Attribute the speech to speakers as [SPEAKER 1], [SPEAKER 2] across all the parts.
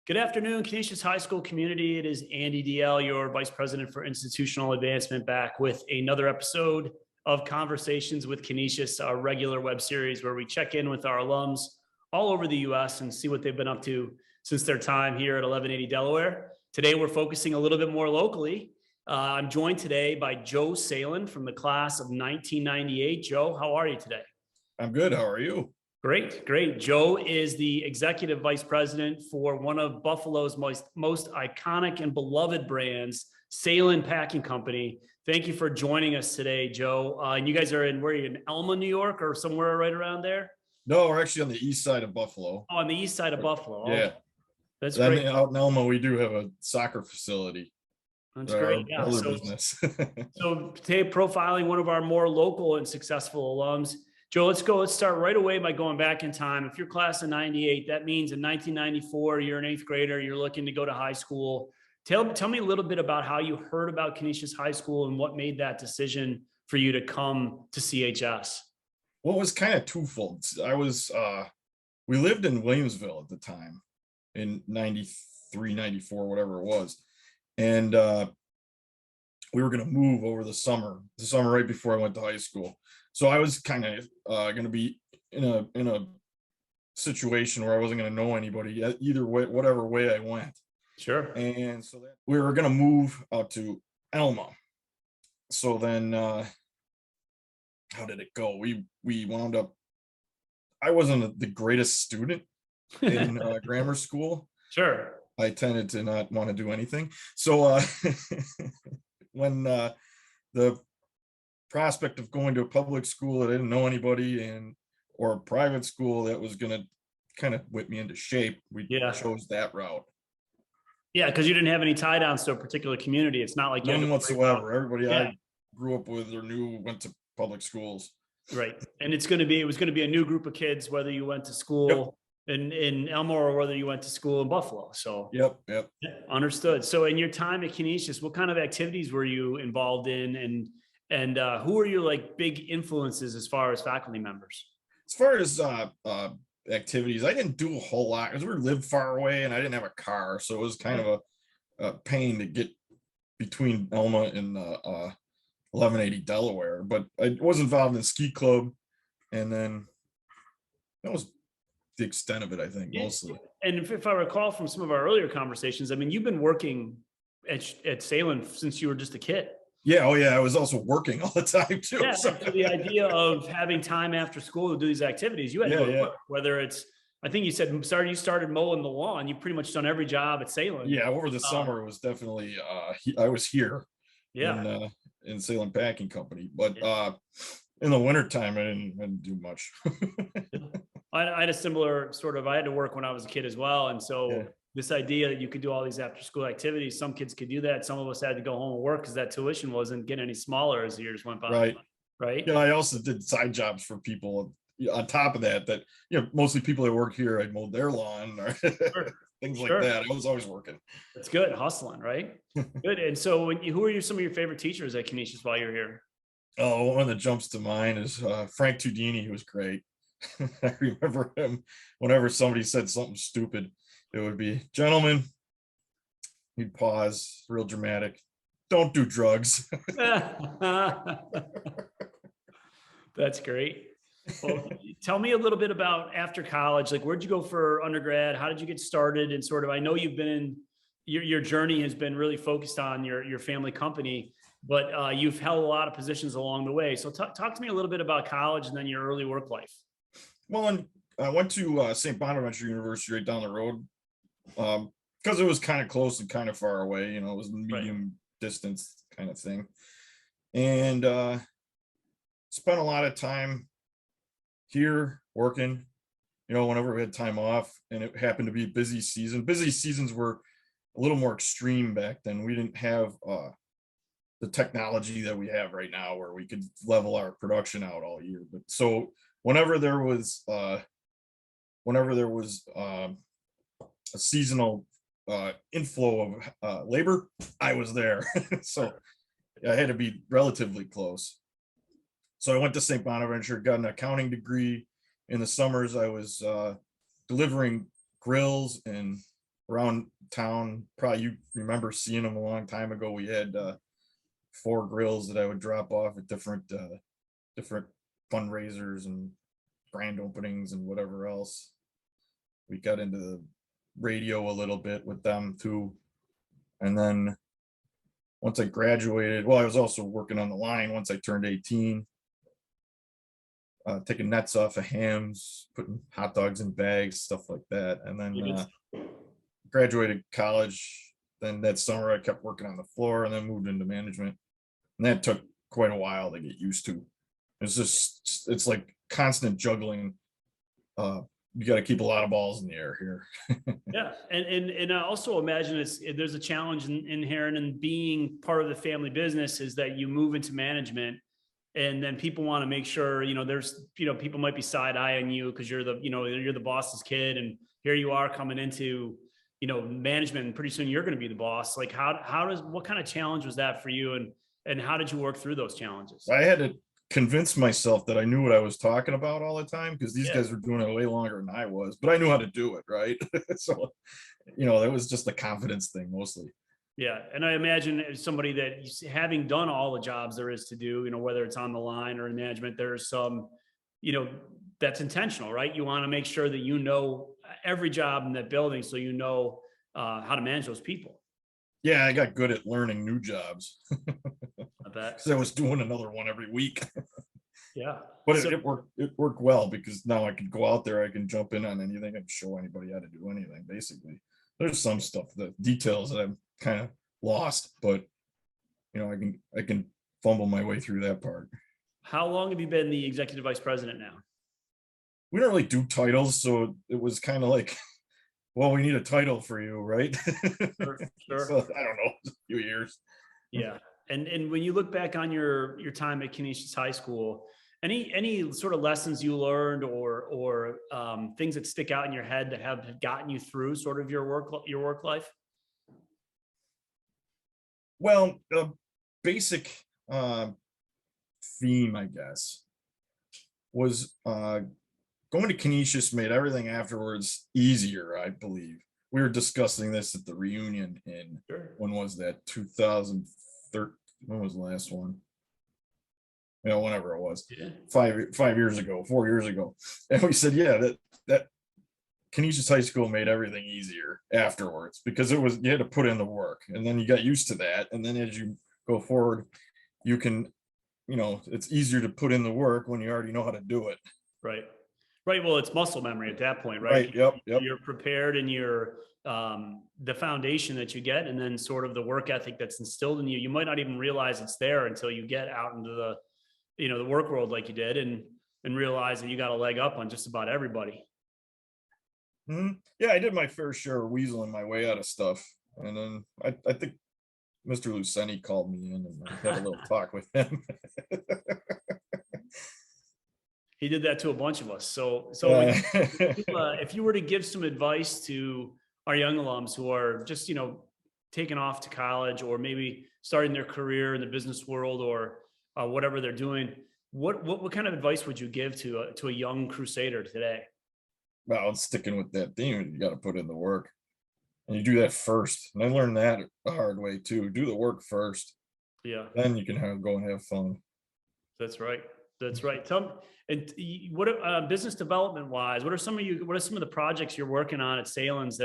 [SPEAKER 1] Good afternoon, Canisius High School community. It is Andy Deyell, your Vice President for Institutional Advancement, back with another episode of Conversations with Canisius, our regular web series where we check in with our alums all over the U.S. and see what they've been up to since their time here at 1180 Delaware. Today, we're focusing a little bit more locally. I'm joined today by Joe Sahlen from the class of 1998. Joe, how are you today?
[SPEAKER 2] I'm good. How are you?
[SPEAKER 1] Great, great. Joe is the executive vice president for one of Buffalo's most iconic and beloved brands, Sahlen Packing Company. Thank you for joining us today, Joe. And you guys are where are you, in Elma, New York, or somewhere right around there?
[SPEAKER 2] No, we're actually on the east side of Buffalo.
[SPEAKER 1] Oh, on the east side of Buffalo.
[SPEAKER 2] Yeah.
[SPEAKER 1] Okay. That's
[SPEAKER 2] Then
[SPEAKER 1] great.
[SPEAKER 2] out in Elma, we do have a soccer facility.
[SPEAKER 1] That's great. Yeah.
[SPEAKER 2] Other business.
[SPEAKER 1] So today, profiling one of our more local and successful alums. Joe, let's start right away by going back in time. If you're class of 98, that means in 1994, you're an eighth grader, you're looking to go to high school. Tell me a little bit about how you heard about Canisius High School and what made that decision for you to come to CHS.
[SPEAKER 2] Well, it was kind of twofold. We lived in Williamsville at the time in 93, 94, whatever it was. And we were going to move over the summer right before I went to high school. So I was kind of going to be in a situation where I wasn't going to know anybody either way, whatever way I went.
[SPEAKER 1] Sure.
[SPEAKER 2] And so we were going to move out to Elma. So then, how did it go? We wound up. I wasn't the greatest student in grammar school.
[SPEAKER 1] Sure.
[SPEAKER 2] I tended to not want to do anything. So when the prospect of going to a public school that I didn't know anybody or a private school that was going to kind of whip me into shape, we chose that route.
[SPEAKER 1] Yeah, because you didn't have any tie downs to a particular community. It's not like
[SPEAKER 2] none whatsoever. Everybody I grew up with or knew went to public schools.
[SPEAKER 1] Right. And it was going to be a new group of kids, whether you went to school in Elma or whether you went to school in Buffalo. So
[SPEAKER 2] yep.
[SPEAKER 1] Understood. So in your time at Canisius, what kind of activities were you involved in, and who are your like big influences as far as faculty members?
[SPEAKER 2] As far as activities, I didn't do a whole lot because we lived far away and I didn't have a car, so it was kind of a pain to get between Elma and 1180 Delaware. But I was involved in ski club, and then that was the extent of it, I think, mostly.
[SPEAKER 1] And if I recall from some of our earlier conversations, I mean, you've been working at Sahlen since you were just a kid.
[SPEAKER 2] Yeah. Oh, yeah. I was also working all the time too.
[SPEAKER 1] Yeah. So the idea of having time after school to do these activities, you had to go to work, whether it's, I think you started mowing the lawn. You've pretty much done every job at Sahlen.
[SPEAKER 2] Yeah. Over the summer, it was definitely, I was here in Sahlen Packing Company, but in the wintertime, I didn't do much.
[SPEAKER 1] I had a similar I had to work when I was a kid as well. And so this idea that you could do all these after school activities, some kids could do that. Some of us had to go home and work because that tuition wasn't getting any smaller as the years went by. Right.
[SPEAKER 2] Yeah. I also did side jobs for people on top of that, mostly people that work here, I mowed their lawn or things like that. I was always working.
[SPEAKER 1] That's good. Hustling. Right. Good. And so who are some of your favorite teachers at Canisius while you're here?
[SPEAKER 2] Oh, one that jumps to mind is Frank Tudini, who was great. I remember him whenever somebody said something stupid, it would be, gentlemen, he'd pause, real dramatic. Don't do drugs.
[SPEAKER 1] That's great. Well, tell me a little bit about after college, like where'd you go for undergrad? How did you get started? And I know you've been in your journey has been really focused on your family company, but you've held a lot of positions along the way. So talk to me a little bit about college and then your early work life.
[SPEAKER 2] Well, I went to St. Bonaventure University right down the road because it was kind of close and kind of far away. It was a medium distance kind of thing. And spent a lot of time here working, whenever we had time off. And it happened to be busy season. Busy seasons were a little more extreme back then. We didn't have the technology that we have right now where we could level our production out all year. But so whenever there was a seasonal inflow of labor, I was there. So I had to be relatively close. So I went to St. Bonaventure, got an accounting degree. In the summers, I was delivering grills and around town. Probably you remember seeing them a long time ago. We had 4 grills that I would drop off at different fundraisers and grand openings and whatever else. We got into the radio a little bit with them too. And then once I graduated, well, I was also working on the line once I turned 18, taking nets off of hams, putting hot dogs in bags, stuff like that. And then graduated college. Then that summer I kept working on the floor and then moved into management. And that took quite a while to get used to. It's like constant juggling. You got to keep a lot of balls in the air here.
[SPEAKER 1] Yeah, and I also imagine there's a challenge inherent in being part of the family business, is that you move into management, and then people want to make sure, there's, people might be side eyeing you because you're the boss's kid, and here you are coming into, management, and pretty soon you're going to be the boss. Like what kind of challenge was that for you, and how did you work through those challenges?
[SPEAKER 2] I had to convince myself that I knew what I was talking about all the time, because these guys were doing it way longer than I was, but I knew how to do it, right? So, that was just a confidence thing mostly.
[SPEAKER 1] Yeah, and I imagine as somebody that, having done all the jobs there is to do, whether it's on the line or in management, there's some, that's intentional, right? You want to make sure that every job in that building, so how to manage those people.
[SPEAKER 2] Yeah, I got good at learning new jobs.
[SPEAKER 1] I bet.
[SPEAKER 2] Because I was doing another one every week.
[SPEAKER 1] Yeah.
[SPEAKER 2] But it worked well, because now I can go out there, I can jump in on anything and show anybody how to do anything, basically. There's some stuff, the details that I'm kind of lost, but I can fumble my way through that part.
[SPEAKER 1] How long have you been the executive vice president now?
[SPEAKER 2] We don't really do titles, so it was kind of like, well, we need a title for you, right?
[SPEAKER 1] Sure.
[SPEAKER 2] So I don't know, a few years.
[SPEAKER 1] Yeah. And when you look back on your time at Canisius High School, any sort of lessons you learned or things that stick out in your head that have gotten you through sort of your work life?
[SPEAKER 2] Well, a basic theme, I guess, was going to Canisius made everything afterwards easier, I believe. We were discussing this at the reunion in, when was that, 2013? When was the last one? Whenever it was.
[SPEAKER 1] Yeah.
[SPEAKER 2] 5 years ago, 4 years ago. And we said, yeah, that Canisius High School made everything easier afterwards, because you had to put in the work, and then you got used to that. And then as you go forward, you can, it's easier to put in the work when you already know how to do it.
[SPEAKER 1] Right. Well, it's muscle memory at that point, right?
[SPEAKER 2] Right. Yep.
[SPEAKER 1] You're prepared, and you're the foundation that you get, and then sort of the work ethic that's instilled in you. You might not even realize it's there until you get out into the, the work world like you did, and realize that you got a leg up on just about everybody.
[SPEAKER 2] Mm-hmm. Yeah, I did my fair share of weaseling my way out of stuff. And then I think Mr. Luceni called me in, and I had a little talk with him.
[SPEAKER 1] He did that to a bunch of us. So if you were to give some advice to our young alums who are just, taking off to college, or maybe starting their career in the business world, or whatever they're doing, what kind of advice would you give to a young crusader today?
[SPEAKER 2] Well, sticking with that theme, you got to put in the work, and you do that first. And I learned that the hard way too. Do the work first.
[SPEAKER 1] Yeah.
[SPEAKER 2] Then you can go and have fun.
[SPEAKER 1] That's right. Tell me, and what business development wise, what are some of the projects you're working on at Sahlen's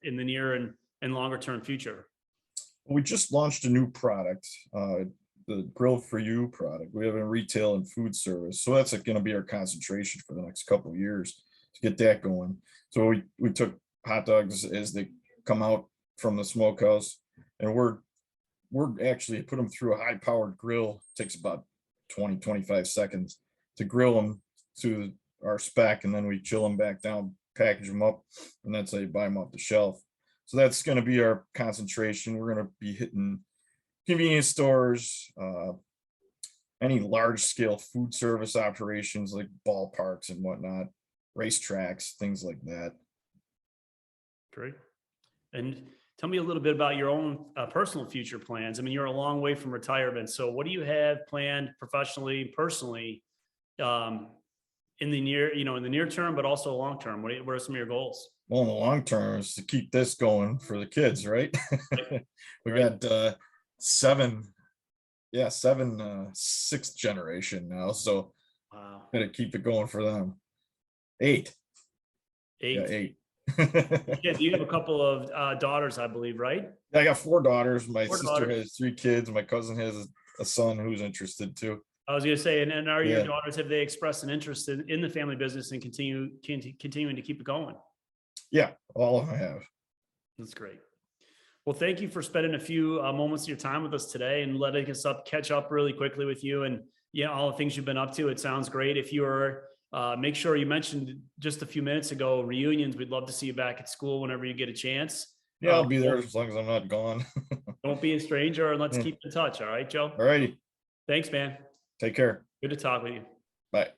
[SPEAKER 1] in the near and longer term future?
[SPEAKER 2] We just launched a new product, the Grill for You product. We have a retail and food service, so that's going to be our concentration for the next couple of years to get that going. So we took hot dogs as they come out from the smokehouse, and we're actually put them through a high powered grill. It takes about 20-25 seconds to grill them to our spec, and then we chill them back down, package them up, and that's how you buy them off the shelf. So that's going to be our concentration. We're going to be hitting convenience stores, any large scale food service operations like ballparks and whatnot, racetracks, things like that.
[SPEAKER 1] Great. And tell me a little bit about your own personal future plans. I mean, you're a long way from retirement. So what do you have planned professionally, personally, in the near term, but also long term? What are some of your goals?
[SPEAKER 2] Well, in the long term is to keep this going for the kids, right? We
[SPEAKER 1] Right.
[SPEAKER 2] got seven, yeah, seven, sixth generation now, so
[SPEAKER 1] Wow.
[SPEAKER 2] gotta keep it going for them. Eight, yeah,
[SPEAKER 1] 8.
[SPEAKER 2] eight.
[SPEAKER 1] Yeah, you have a couple of daughters, I believe, right?
[SPEAKER 2] I got 4 daughters. My
[SPEAKER 1] 4
[SPEAKER 2] sister
[SPEAKER 1] daughters.
[SPEAKER 2] has 3 kids. My cousin has a son who's interested too.
[SPEAKER 1] I was going to say, and are your
[SPEAKER 2] Yeah,
[SPEAKER 1] daughters, have they expressed an interest in the family business and continuing to keep it going?
[SPEAKER 2] yeah, all of them have.
[SPEAKER 1] That's great. Well, thank you for spending a few moments of your time with us today and letting us catch up really quickly with you and all the things you've been up to. It sounds great. If you are, make sure you mentioned just a few minutes ago, reunions. We'd love to see you back at school whenever you get a chance.
[SPEAKER 2] Yeah, I'll be there as long as I'm not gone.
[SPEAKER 1] Don't be a stranger and let's
[SPEAKER 2] Yeah.
[SPEAKER 1] keep in touch. All right, Joe.
[SPEAKER 2] All righty,
[SPEAKER 1] Thanks, man.
[SPEAKER 2] take care.
[SPEAKER 1] Good to talk with you.
[SPEAKER 2] Bye.